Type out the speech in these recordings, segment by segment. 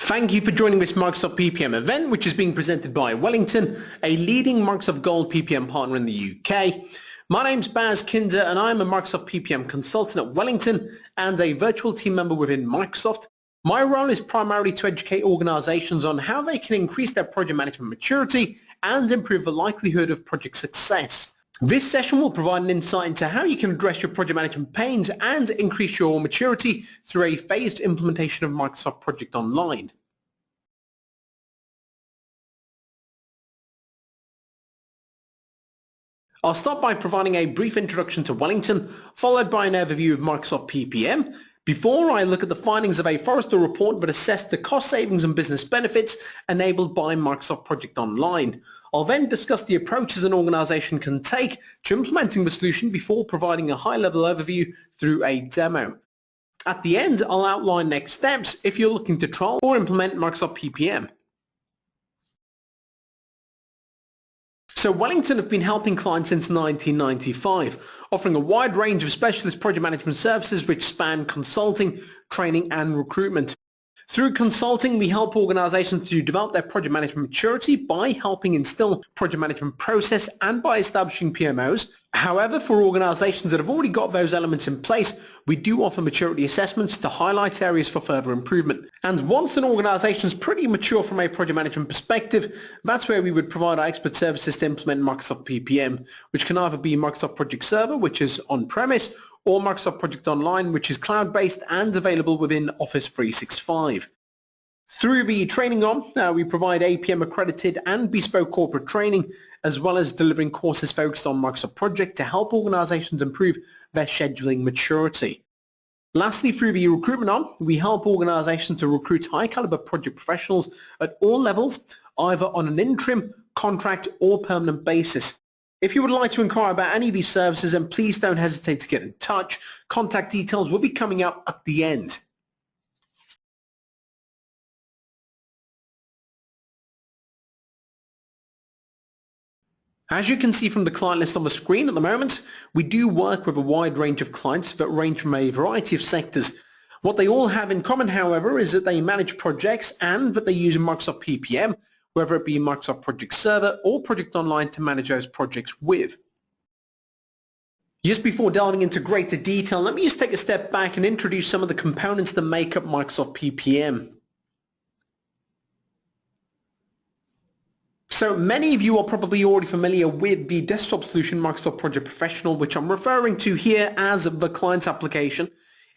Thank you for joining this Microsoft PPM event, which is being presented by Weddington, a leading Microsoft Gold PPM partner in the UK. My name's Baz Kinder and I'm a Microsoft PPM consultant at Weddington and a virtual team member within Microsoft. My role is primarily to educate organizations on how they can increase their project management maturity and improve the likelihood of project success. This session will provide an insight into how you can address your project management pains and increase your maturity through a phased implementation of Microsoft Project Online. I'll start by providing a brief introduction to Weddington, followed by an overview of Microsoft PPM, before I look at the findings of a Forrester report that assessed the cost savings and business benefits enabled by Microsoft Project Online. I'll then discuss the approaches an organization can take to implementing the solution before providing a high-level overview through a demo. At the end, I'll outline next steps if you're looking to trial or implement Microsoft PPM. So Weddington have been helping clients since 1995, offering a wide range of specialist project management services which span consulting, training and recruitment. Through consulting, we help organizations to develop their project management maturity by helping instill project management process and by establishing PMOs. However, for organizations that have already got those elements in place, we do offer maturity assessments to highlight areas for further improvement. And once an organization is pretty mature from a project management perspective, that's where we would provide our expert services to implement Microsoft PPM, which can either be Microsoft Project Server, which is on-premise, or Microsoft Project Online, which is cloud-based and available within Office 365. Through the training arm, we provide APM accredited and bespoke corporate training, as well as delivering courses focused on Microsoft Project to help organizations improve their scheduling maturity. Lastly, through the recruitment arm, we help organizations to recruit high-caliber project professionals at all levels, either on an interim, contract, or permanent basis. If you would like to inquire about any of these services, then please don't hesitate to get in touch. Contact details will be coming up at the end. As you can see from the client list on the screen at the moment, we do work with a wide range of clients that range from a variety of sectors. What they all have in common, however, is that they manage projects and that they use Microsoft PPM, whether it be Microsoft Project Server or Project Online to manage those projects with. Just before delving into greater detail, let me just take a step back and introduce some of the components that make up Microsoft PPM. So many of you are probably already familiar with the desktop solution Microsoft Project Professional, which I'm referring to here as the client application.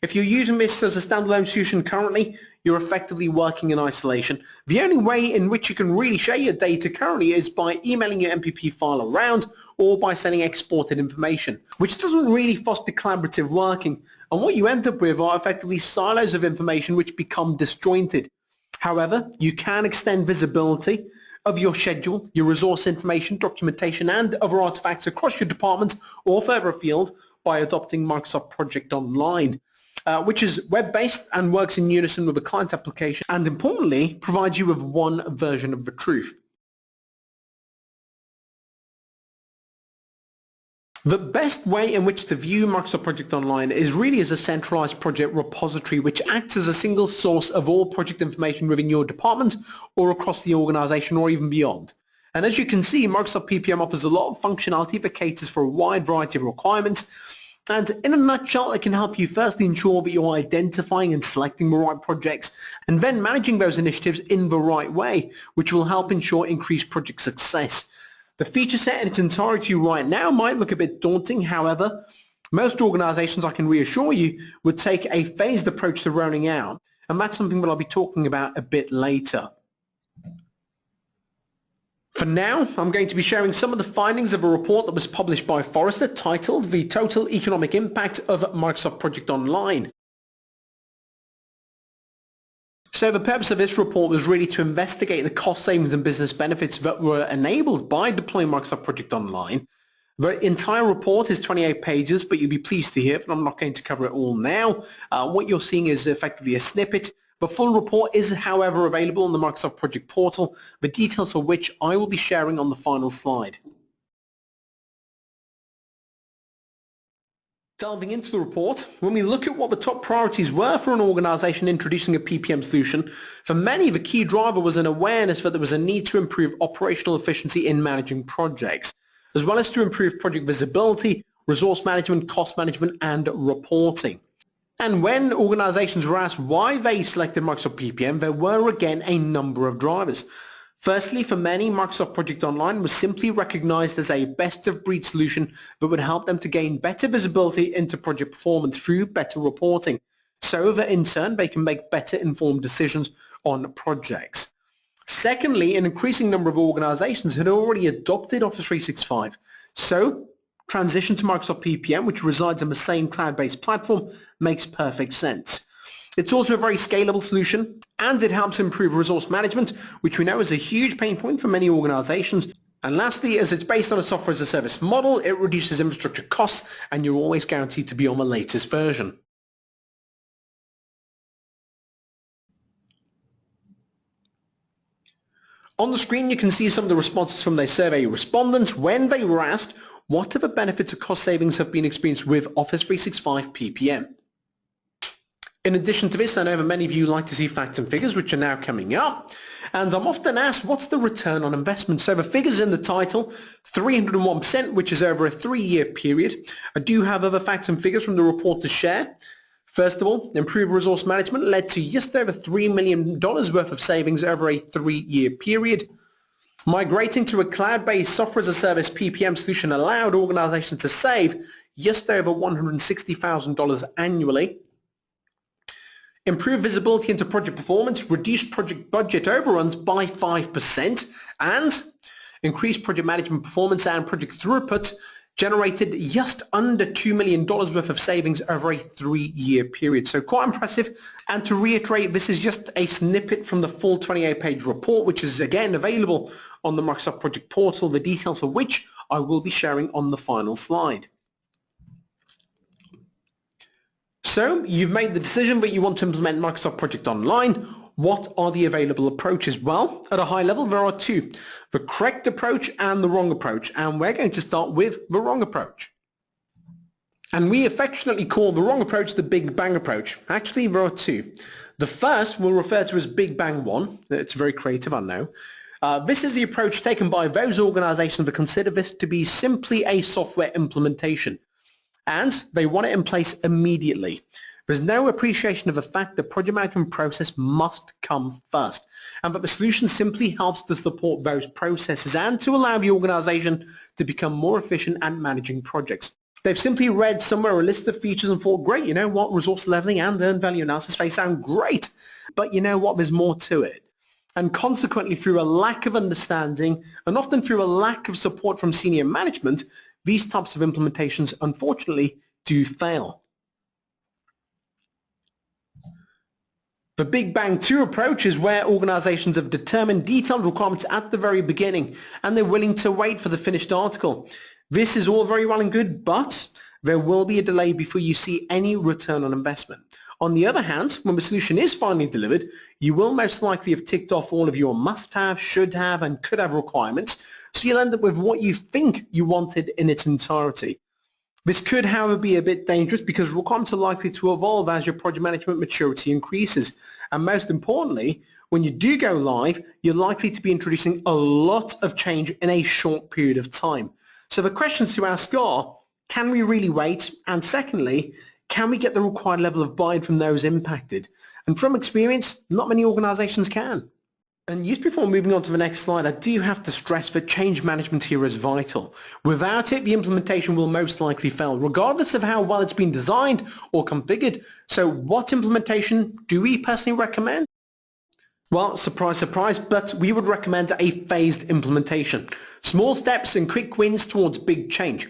If you're using this as a standalone solution currently, you're effectively working in isolation. The only way in which you can really share your data currently is by emailing your MPP file around or by sending exported information, which doesn't really foster collaborative working. And what you end up with are effectively silos of information which become disjointed. However, you can extend visibility of your schedule, your resource information, documentation, and other artifacts across your department or further afield by adopting Microsoft Project Online, which is web-based and works in unison with the client application, and importantly, provides you with one version of the truth. The best way in which to view Microsoft Project Online is really as a centralized project repository which acts as a single source of all project information within your department or across the organization or even beyond. And as you can see, Microsoft PPM offers a lot of functionality that caters for a wide variety of requirements. And in a nutshell, it can help you firstly ensure that you're identifying and selecting the right projects and then managing those initiatives in the right way, which will help ensure increased project success. The feature set in its entirety right now might look a bit daunting. However, most organizations, I can reassure you, would take a phased approach to rolling out, and that's something that I'll be talking about a bit later. For now, I'm going to be sharing some of the findings of a report that was published by Forrester titled The Total Economic Impact of Microsoft Project Online. So the purpose of this report was really to investigate the cost savings and business benefits that were enabled by deploying Microsoft Project Online. The entire report is 28 pages, but you'll be pleased to hear that I'm not going to cover it all now. What you're seeing is effectively a snippet. The full report is, however, available on the Microsoft Project portal, the details for which I will be sharing on the final slide. Delving into the report, when we look at what the top priorities were for an organization introducing a PPM solution, for many the key driver was an awareness that there was a need to improve operational efficiency in managing projects, as well as to improve project visibility, resource management, cost management, and reporting. And when organizations were asked why they selected Microsoft PPM, there were again a number of drivers. Firstly, for many, Microsoft Project Online was simply recognized as a best-of-breed solution that would help them to gain better visibility into project performance through better reporting, so that in turn they can make better informed decisions on projects. Secondly, an increasing number of organizations had already adopted Office 365, so transition to Microsoft PPM, which resides on the same cloud-based platform, makes perfect sense. It's also a very scalable solution, and it helps improve resource management, which we know is a huge pain point for many organizations. And lastly, as it's based on a software as a service model, it reduces infrastructure costs, and you're always guaranteed to be on the latest version. On the screen, you can see some of the responses from their survey respondents when they were asked what are the benefits of cost savings have been experienced with Office 365 PPM. In addition to this, I know that many of you like to see facts and figures, which are now coming up. And I'm often asked, what's the return on investment? So the figures in the title, 301%, which is over a 3-year period. I do have other facts and figures from the report to share. First of all, improved resource management led to just over $3 million worth of savings over a 3-year period. Migrating to a cloud-based software as a service PPM solution allowed organizations to save just over $160,000 annually. Improve visibility into project performance, reduce project budget overruns by 5%, and increase project management performance and project throughput, generated just under $2 million worth of savings over a 3-year period. So quite impressive. And to reiterate, this is just a snippet from the full 28-page report, which is again available on the Microsoft Project Portal, the details of which I will be sharing on the final slide. So you've made the decision that you want to implement Microsoft Project Online. What are the available approaches? Well, at a high level, there are two, the correct approach and the wrong approach. And we're going to start with the wrong approach. And we affectionately call the wrong approach the Big Bang approach. Actually, there are two. The first we'll refer to as Big Bang 1. It's very creative, I know. This is the approach taken by those organizations that consider this to be simply a software implementation, and they want it in place immediately. There's no appreciation of the fact that project management process must come first, and that the solution simply helps to support those processes and to allow the organization to become more efficient at managing projects. They've simply read somewhere a list of features and thought, great, you know what, resource leveling and earned value analysis, they sound great, but you know what, there's more to it. And consequently, through a lack of understanding and often through a lack of support from senior management, these types of implementations, unfortunately, do fail. The Big Bang 2 approach is where organizations have determined detailed requirements at the very beginning, and they're willing to wait for the finished article. This is all very well and good, but there will be a delay before you see any return on investment. On the other hand, when the solution is finally delivered, you will most likely have ticked off all of your must-have, should-have, and could-have requirements, so you'll end up with what you think you wanted in its entirety. This could, however, be a bit dangerous because requirements are likely to evolve as your project management maturity increases. And most importantly, when you do go live, you're likely to be introducing a lot of change in a short period of time. So the questions to ask are, can we really wait? And secondly, can we get the required level of buy-in from those impacted? And from experience, not many organizations can. And just before moving on to the next slide, I do have to stress that change management here is vital. Without it, the implementation will most likely fail, regardless of how well it's been designed or configured. So what implementation do we personally recommend? Well, surprise, surprise, but we would recommend a phased implementation. Small steps and quick wins towards big change.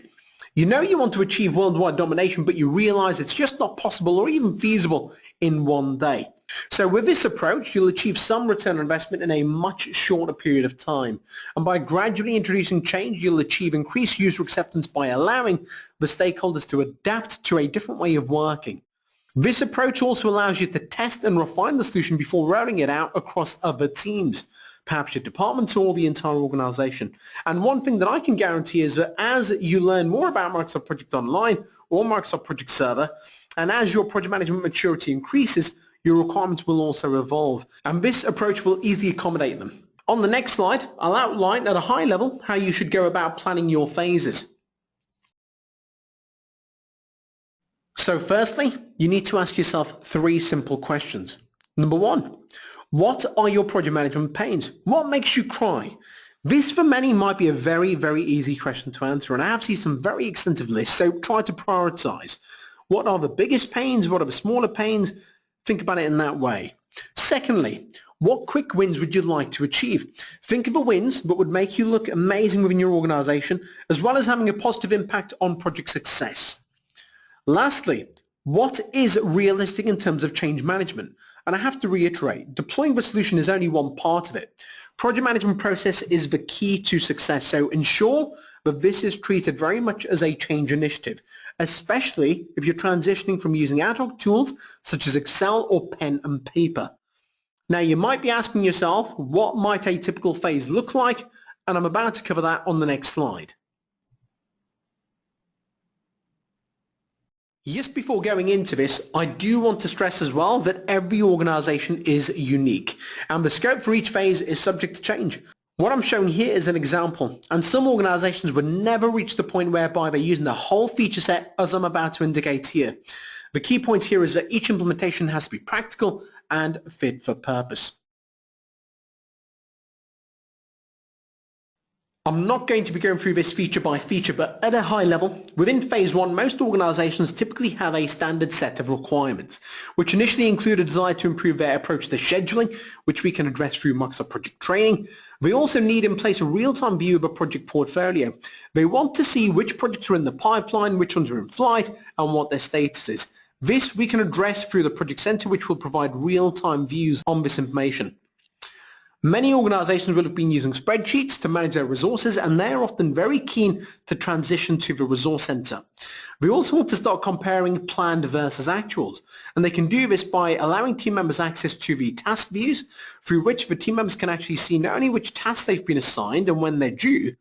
You know you want to achieve worldwide domination, but you realize it's just not possible or even feasible in one day. So with this approach, you'll achieve some return on investment in a much shorter period of time. And by gradually introducing change, you'll achieve increased user acceptance by allowing the stakeholders to adapt to a different way of working. This approach also allows you to test and refine the solution before rolling it out across other teams. perhaps your department or the entire organization. And one thing that I can guarantee is that as you learn more about Microsoft Project Online or Microsoft Project Server, and as your project management maturity increases, your requirements will also evolve. And this approach will easily accommodate them. On the next slide, I'll outline at a high level how you should go about planning your phases. So firstly, you need to ask yourself 3 simple questions. Number 1, what are your project management pains? What makes you cry? This for many might be a very, very easy question to answer, and I have seen some very extensive lists, so try to prioritize. What are the biggest pains? What are the smaller pains? Think about it in that way. Secondly, what quick wins would you like to achieve? Think of the wins that would make you look amazing within your organization, as well as having a positive impact on project success. Lastly, what is realistic in terms of change management? And I have to reiterate, deploying the solution is only one part of it. Project management process is the key to success, so ensure that this is treated very much as a change initiative, especially if you're transitioning from using ad hoc tools such as Excel or pen and paper. Now you might be asking yourself, what might a typical phase look like? And I'm about to cover that on the next slide. Just before going into this, I do want to stress as well that every organization is unique, and the scope for each phase is subject to change. What I'm showing here is an example, and some organizations would never reach the point whereby they're using the whole feature set as I'm about to indicate here. The key point here is that each implementation has to be practical and fit for purpose. I'm not going to be going through this feature by feature, but at a high level, within phase 1, most organizations typically have a standard set of requirements, which initially include a desire to improve their approach to scheduling, which we can address through Microsoft Project Training. They also need in place a real-time view of a project portfolio. They want to see which projects are in the pipeline, which ones are in flight, and what their status is. This we can address through the Project Center, which will provide real-time views on this information. Many organizations will have been using spreadsheets to manage their resources, and they are often very keen to transition to the resource center. They also want to start comparing planned versus actuals, and they can do this by allowing team members access to the task views, through which the team members can actually see not only which tasks they've been assigned and when they're due,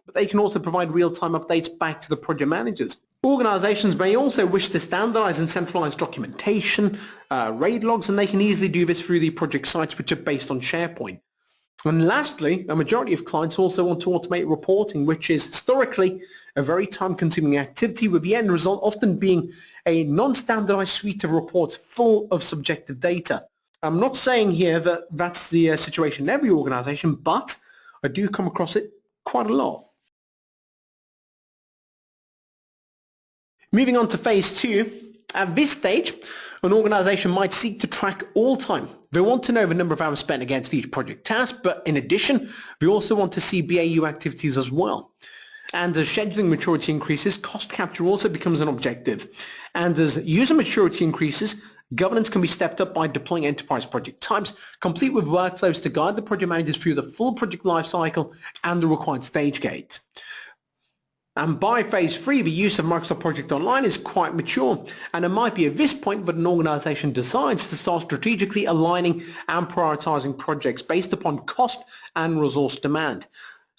but they can also provide real-time updates back to the project managers. Organizations may also wish to standardize and centralize documentation, RAID logs, and they can easily do this through the project sites, which are based on SharePoint. And lastly, a majority of clients also want to automate reporting, which is historically a very time-consuming activity, with the end result often being a non-standardized suite of reports full of subjective data. I'm not saying here that that's the situation in every organization, but I do come across it quite a lot. Moving on to phase 2, at this stage, an organization might seek to track all time. They want to know the number of hours spent against each project task, but in addition, they also want to see BAU activities as well. And as scheduling maturity increases, cost capture also becomes an objective. And as user maturity increases, governance can be stepped up by deploying enterprise project types, complete with workflows to guide the project managers through the full project lifecycle and the required stage gates. And by phase 3, the use of Microsoft Project Online is quite mature, and it might be at this point that an organization decides to start strategically aligning and prioritizing projects based upon cost and resource demand.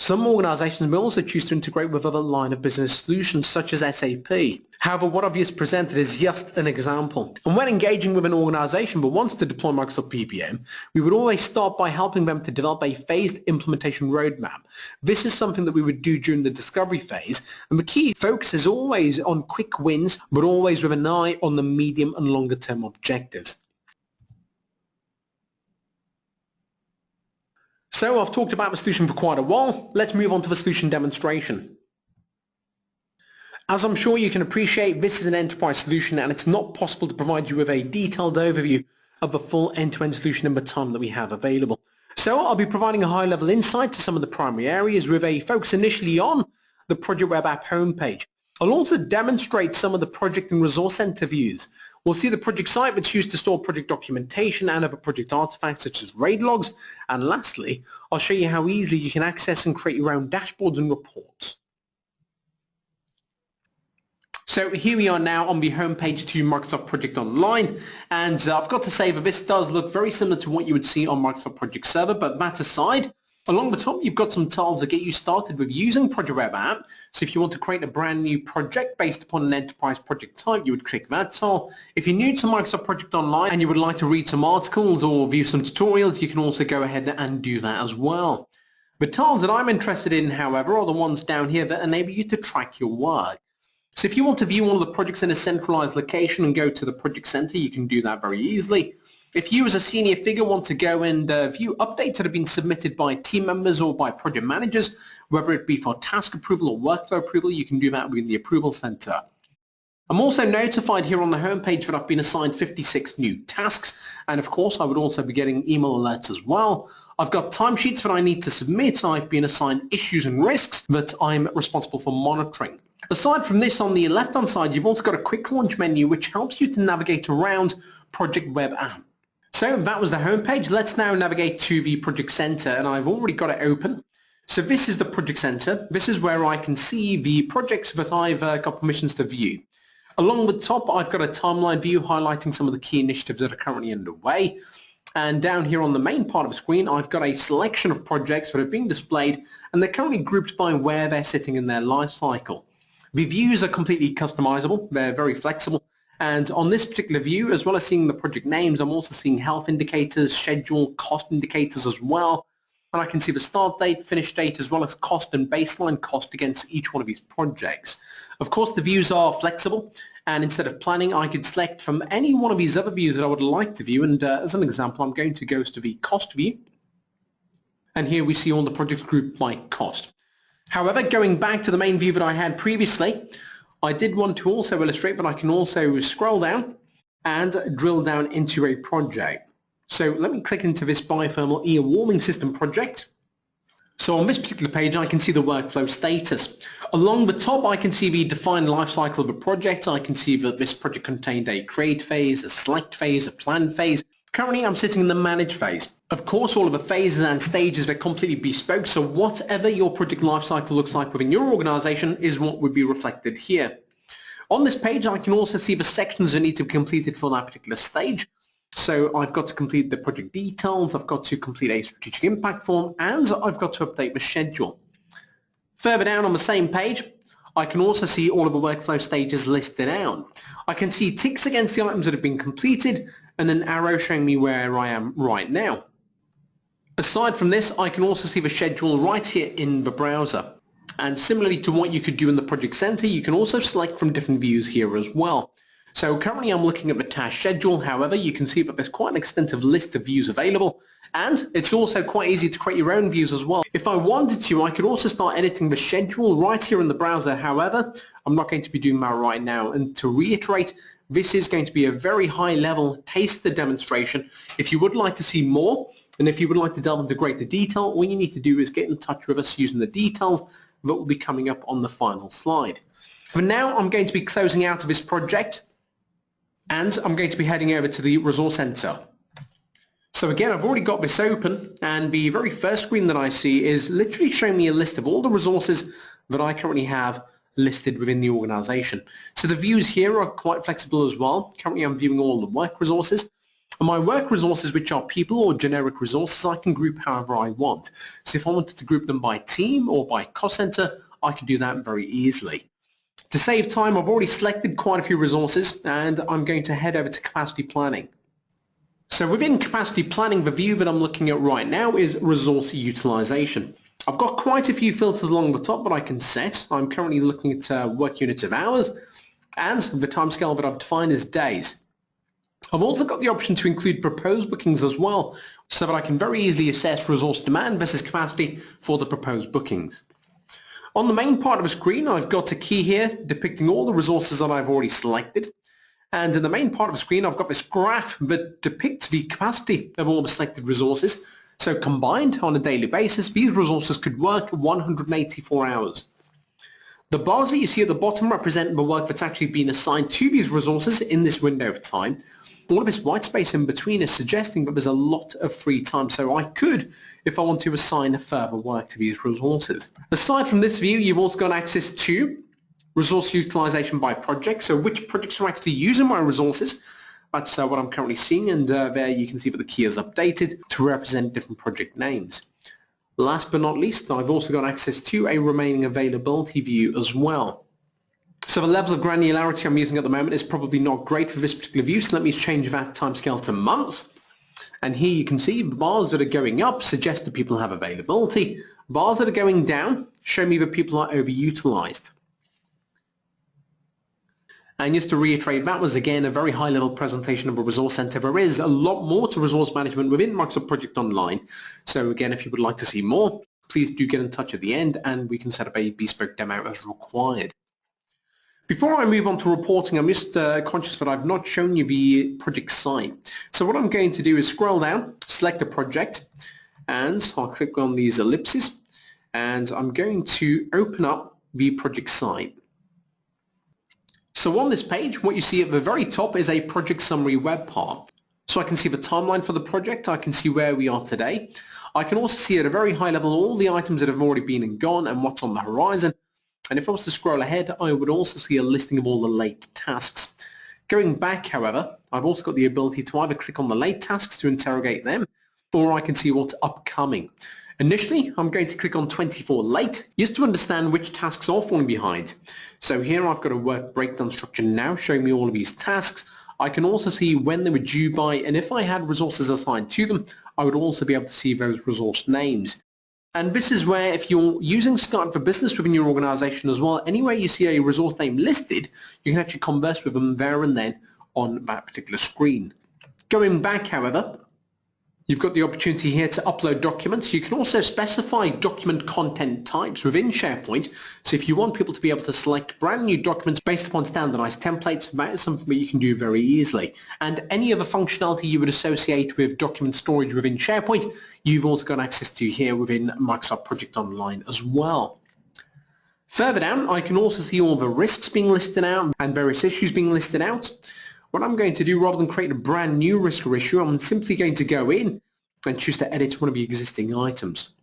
Some organizations may also choose to integrate with other line of business solutions such as SAP. However, what I've just presented is just an example. And when engaging with an organization that wants to deploy Microsoft PPM, we would always start by helping them to develop a phased implementation roadmap. This is something that we would do during the discovery phase, and the key focus is always on quick wins, but always with an eye on the medium and longer term objectives. So I've talked about the solution for quite a while. Let's move on to the solution demonstration. As I'm sure you can appreciate, this is an enterprise solution, and it's not possible to provide you with a detailed overview of the full end-to-end solution in the time that we have available. So I'll be providing a high-level insight to some of the primary areas with a focus initially on the Project Web App homepage. I'll also demonstrate some of the project and resource center views. We'll see the project site that's used to store project documentation and other project artifacts such as RAID logs. And lastly, I'll show you how easily you can access and create your own dashboards and reports. So here we are now on the homepage to Microsoft Project Online, and I've got to say that this does look very similar to what you would see on Microsoft Project Server, but that aside, along the top you've got some tiles that get you started with using Project Web App. So if you want to create a brand new project based upon an enterprise project type, you would click that tile. If you're new to Microsoft Project Online and you would like to read some articles or view some tutorials, you can also go ahead and do that as well. The tiles that I'm interested in, however, are the ones down here that enable you to track your work. So if you want to view all the projects in a centralized location and go to the project center, you can do that very easily. If you as a senior figure want to go and view updates that have been submitted by team members or by project managers, whether it be for task approval or workflow approval, you can do that within the approval center. I'm also notified here on the homepage that I've been assigned 56 new tasks, and of course I would also be getting email alerts as well. I've got timesheets that I need to submit. I've been assigned issues and risks that I'm responsible for monitoring. Aside from this, on the left-hand side, you've also got a quick launch menu which helps you to navigate around Project Web App. So that was the homepage. Let's now navigate to the Project Center, and I've already got it open. So this is the Project Center. This is where I can see the projects that I've got permissions to view. Along the top, I've got a timeline view highlighting some of the key initiatives that are currently underway. And down here on the main part of the screen, I've got a selection of projects that are being displayed, and they're currently grouped by where they're sitting in their life cycle. The views are completely customizable. They're very flexible. And on this particular view, as well as seeing the project names, I'm also seeing health indicators, schedule, cost indicators as well. And I can see the start date, finish date, as well as cost and baseline cost against each one of these projects. Of course, the views are flexible. And instead of planning, I could select from any one of these other views that I would like to view. And as an example, I'm going to go to the cost view. And here we see all the projects grouped by cost. However, going back to the main view that I had previously, I did want to also illustrate, but I can also scroll down and drill down into a project. So let me click into this biothermal air warming system project. So on this particular page, I can see the workflow status. Along the top, I can see the defined life cycle of a project. I can see that this project contained a create phase, a select phase, a plan phase. Currently, I'm sitting in the manage phase. Of course, all of the phases and stages are completely bespoke, so whatever your project lifecycle looks like within your organization is what would be reflected here. On this page, I can also see the sections that need to be completed for that particular stage. So I've got to complete the project details, I've got to complete a strategic impact form, and I've got to update the schedule. Further down on the same page, I can also see all of the workflow stages listed out. I can see ticks against the items that have been completed, and an arrow showing me where I am right now. Aside from this, I can also see the schedule right here in the browser. And similarly to what you could do in the Project Center, you can also select from different views here as well. So currently I'm looking at the task schedule. However, you can see that there's quite an extensive list of views available, and it's also quite easy to create your own views as well. If I wanted to, I could also start editing the schedule right here in the browser. However, I'm not going to be doing that right now. And to reiterate, this is going to be a very high-level taster demonstration. If you would like to see more, and if you would like to delve into greater detail, all you need to do is get in touch with us using the details that will be coming up on the final slide. For now, I'm going to be closing out of this project, and I'm going to be heading over to the Resource Center. So again, I've already got this open, and the very first screen that I see is literally showing me a list of all the resources that I currently have listed within the organization. So the views here are quite flexible as well. Currently, I'm viewing all the work resources. And my work resources, which are people or generic resources, I can group however I want. So if I wanted to group them by team or by cost center, I could do that very easily. To save time, I've already selected quite a few resources, and I'm going to head over to capacity planning. So within capacity planning, the view that I'm looking at right now is resource utilization. I've got quite a few filters along the top that I can set. I'm currently looking at work units of hours, and the timescale that I've defined is days. I've also got the option to include proposed bookings as well, so that I can very easily assess resource demand versus capacity for the proposed bookings. On the main part of the screen, I've got a key here depicting all the resources that I've already selected. And in the main part of the screen, I've got this graph that depicts the capacity of all the selected resources. So combined on a daily basis, these resources could work 184 hours. The bars that you see at the bottom represent the work that's actually been assigned to these resources in this window of time. All of this white space in between is suggesting that there's a lot of free time, so I could, if I want to, assign further work to these resources. Aside from this view, you've also got access to resource utilization by project, so which projects are actually using my resources. That's what I'm currently seeing, and there you can see that the key is updated to represent different project names. Last but not least, I've also got access to a remaining availability view as well. So the level of granularity I'm using at the moment is probably not great for this particular view, so let me change that timescale to months. And here you can see the bars that are going up suggest that people have availability. Bars that are going down show me that people are overutilized. And just to reiterate, that was again a very high-level presentation of a resource center. There is a lot more to resource management within Microsoft Project Online. So again, if you would like to see more, please do get in touch at the end and we can set up a bespoke demo as required. Before I move on to reporting, I'm just conscious that I've not shown you the project site. So what I'm going to do is scroll down, select a project, and I'll click on these ellipses, and I'm going to open up the project site. So on this page, what you see at the very top is a project summary web part. So I can see the timeline for the project, I can see where we are today. I can also see at a very high level all the items that have already been and gone and what's on the horizon. And if I was to scroll ahead, I would also see a listing of all the late tasks. Going back, however, I've also got the ability to either click on the late tasks to interrogate them, or I can see what's upcoming. Initially, I'm going to click on 24 late, just to understand which tasks are falling behind. So here I've got a work breakdown structure now showing me all of these tasks. I can also see when they were due by, and if I had resources assigned to them, I would also be able to see those resource names. And this is where if you're using Skype for Business within your organization as well, anywhere you see a resource name listed, you can actually converse with them there and then on that particular screen. Going back, however, you've got the opportunity here to upload documents. You can also specify document content types within SharePoint. So if you want people to be able to select brand new documents based upon standardized templates, that is something that you can do very easily. And any other functionality you would associate with document storage within SharePoint, you've also got access to here within Microsoft Project Online as well. Further down, I can also see all the risks being listed out and various issues being listed out. What I'm going to do, rather than create a brand new risk or issue, I'm simply going to go in and choose to edit one of the existing items.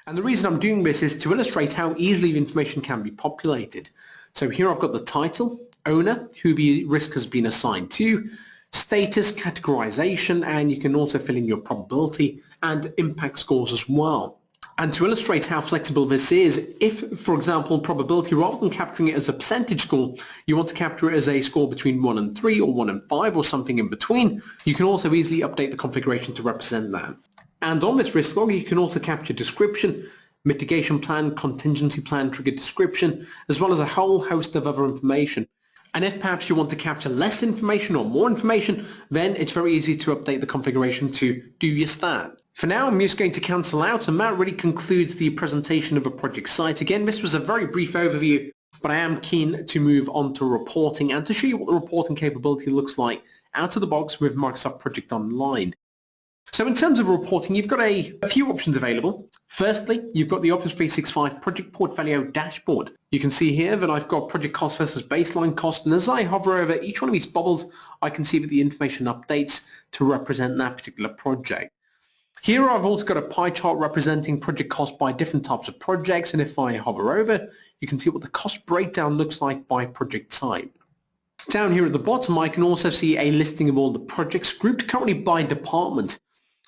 And the reason I'm doing this is to illustrate how easily the information can be populated. So here I've got the title, owner, who the risk has been assigned to, status, categorization, and you can also fill in your probability and impact scores as well. And to illustrate how flexible this is, if, for example, probability, rather than capturing it as a percentage score, you want to capture it as a score between 1 and 3 or 1 and 5 or something in between, you can also easily update the configuration to represent that. And on this risk log, you can also capture description, mitigation plan, contingency plan, trigger description, as well as a whole host of other information. And if perhaps you want to capture less information or more information, then it's very easy to update the configuration to do just that. For now, I'm just going to cancel out, and that really concludes the presentation of a project site. Again, this was a very brief overview, but I am keen to move on to reporting and to show you what the reporting capability looks like out of the box with Microsoft Project Online. So in terms of reporting, you've got a few options available. Firstly, you've got the Office 365 Project Portfolio Dashboard. You can see here that I've got project cost versus baseline cost, and as I hover over each one of these bubbles, I can see that the information updates to represent that particular project. Here I've also got a pie chart representing project cost by different types of projects, and if I hover over, you can see what the cost breakdown looks like by project type. Down here at the bottom, I can also see a listing of all the projects grouped currently by department.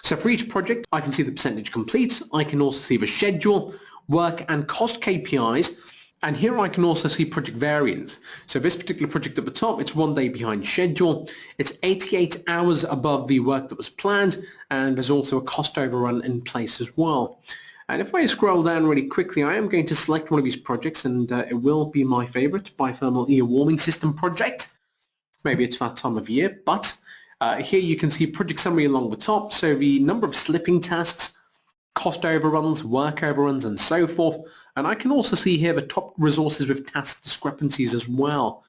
So for each project, I can see the percentage complete, I can also see the schedule, work and cost KPIs, and here I can also see project variance. So this particular project at the top, it's 1 day behind schedule, it's 88 hours above the work that was planned, and there's also a cost overrun in place as well. And if I scroll down really quickly, I am going to select one of these projects, and it will be my favorite, Biothermal Ear Warming System project. Maybe it's that time of year, but here you can see project summary along the top, so the number of slipping tasks, cost overruns, work overruns, and so forth. And I can also see here the top resources with task discrepancies as well.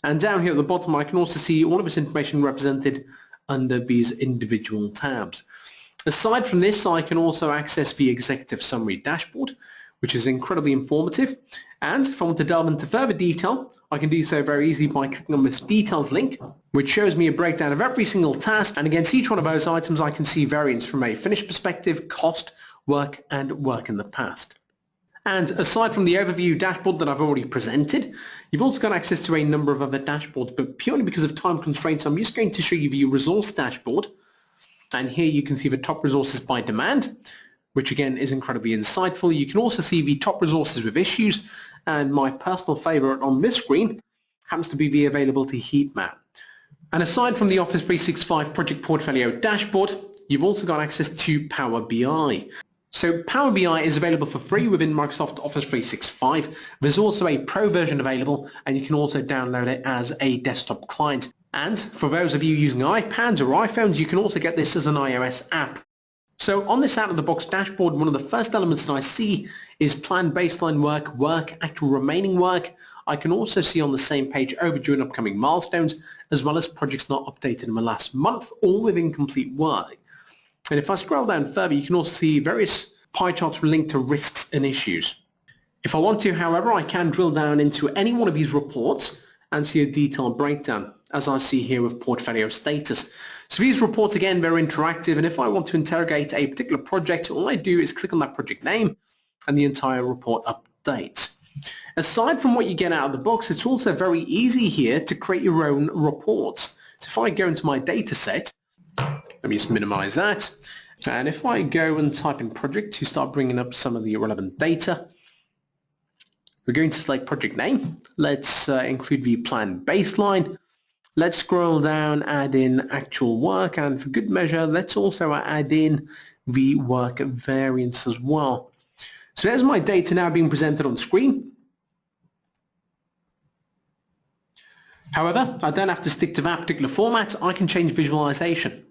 And down here at the bottom, I can also see all of this information represented under these individual tabs. Aside from this, I can also access the Executive Summary Dashboard, which is incredibly informative. And if I want to delve into further detail, I can do so very easily by clicking on this Details link, which shows me a breakdown of every single task. And against each one of those items, I can see variance from a finished perspective, cost, work, and work in the past. And aside from the overview dashboard that I've already presented, you've also got access to a number of other dashboards, but purely because of time constraints, I'm just going to show you the resource dashboard. And here you can see the top resources by demand, which again is incredibly insightful. You can also see the top resources with issues, and my personal favorite on this screen happens to be the availability heat map. And aside from the Office 365 project portfolio dashboard, you've also got access to Power BI. So Power BI is available for free within Microsoft Office 365. There's also a pro version available, and you can also download it as a desktop client. And for those of you using iPads or iPhones, you can also get this as an iOS app. So on this out-of-the-box dashboard, one of the first elements that I see is planned baseline work, actual remaining work. I can also see on the same page overdue and upcoming milestones, as well as projects not updated in the last month or with incomplete work. And if I scroll down further, you can also see various pie charts linked to risks and issues. If I want to, however, I can drill down into any one of these reports and see a detailed breakdown, as I see here with portfolio status. So these reports, again, they're interactive, and if I want to interrogate a particular project, all I do is click on that project name and the entire report updates. Aside from what you get out of the box, it's also very easy here to create your own reports. So if I go into my data set, let me just minimize that, and if I go and type in project to start bringing up some of the relevant data, we're going to select project name. Let's include the planned baseline. Let's scroll down, add in actual work, and for good measure, let's also add in the work variance as well. So there's my data now being presented on screen. However, I don't have to stick to that particular format. I can change visualization.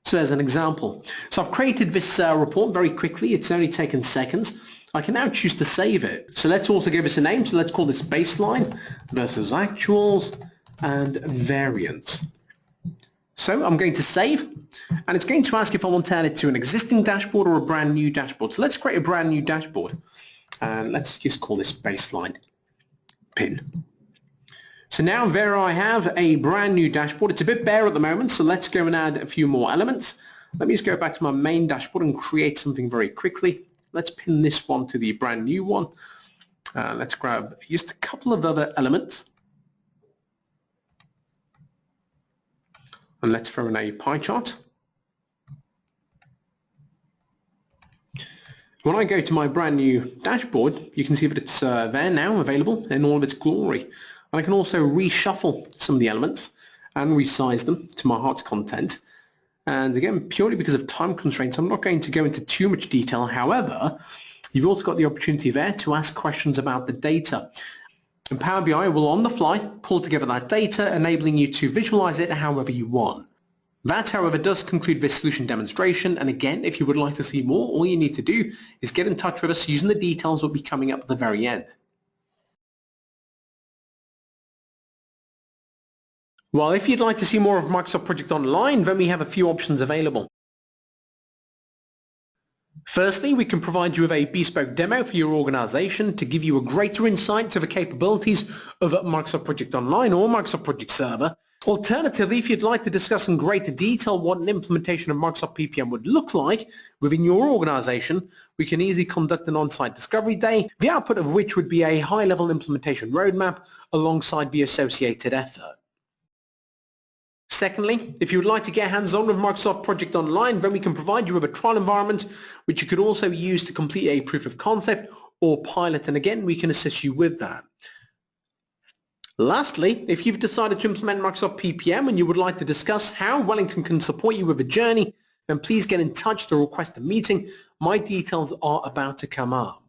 So there's an example. So I've created this report very quickly. It's only taken seconds. I can now choose to save it. So let's also give this a name. So let's call this baseline versus actuals and variance. So I'm going to save, and it's going to ask if I want to add it to an existing dashboard or a brand new dashboard. So let's create a brand new dashboard, and let's just call this baseline pin. So now there I have a brand new dashboard. It's a bit bare at the moment, so let's go and add a few more elements. Let me just go back to my main dashboard and create something very quickly. Let's pin this one to the brand new one. Let's grab just a couple of other elements. And let's throw in a pie chart. When I go to my brand new dashboard, you can see that it's there now, available in all of its glory. And I can also reshuffle some of the elements and resize them to my heart's content. And again, purely because of time constraints, I'm not going to go into too much detail. However, you've also got the opportunity there to ask questions about the data. And Power BI will, on the fly, pull together that data, enabling you to visualize it however you want. That, however, does conclude this solution demonstration. And again, if you would like to see more, all you need to do is get in touch with us using the details that will be coming up at the very end. Well, if you'd like to see more of Microsoft Project Online, then we have a few options available. Firstly, we can provide you with a bespoke demo for your organization to give you a greater insight to the capabilities of Microsoft Project Online or Microsoft Project Server. Alternatively, if you'd like to discuss in greater detail what an implementation of Microsoft PPM would look like within your organization, we can easily conduct an on-site discovery day, the output of which would be a high-level implementation roadmap alongside the associated effort. Secondly, if you would like to get hands-on with Microsoft Project Online, then we can provide you with a trial environment which you could also use to complete a proof of concept or pilot, and again, we can assist you with that. Lastly, if you've decided to implement Microsoft PPM and you would like to discuss how Weddington can support you with a journey, then please get in touch to request a meeting. My details are about to come up.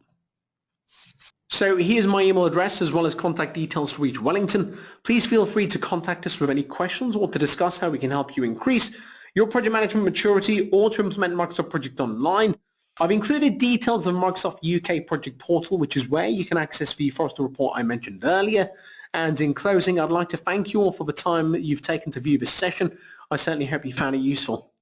So here's my email address as well as contact details to reach Weddington. Please feel free to contact us with any questions or to discuss how we can help you increase your project management maturity or to implement Microsoft Project Online. I've included details of Microsoft UK Project Portal, which is where you can access the Forrester report I mentioned earlier. And in closing, I'd like to thank you all for the time that you've taken to view this session. I certainly hope you found it useful.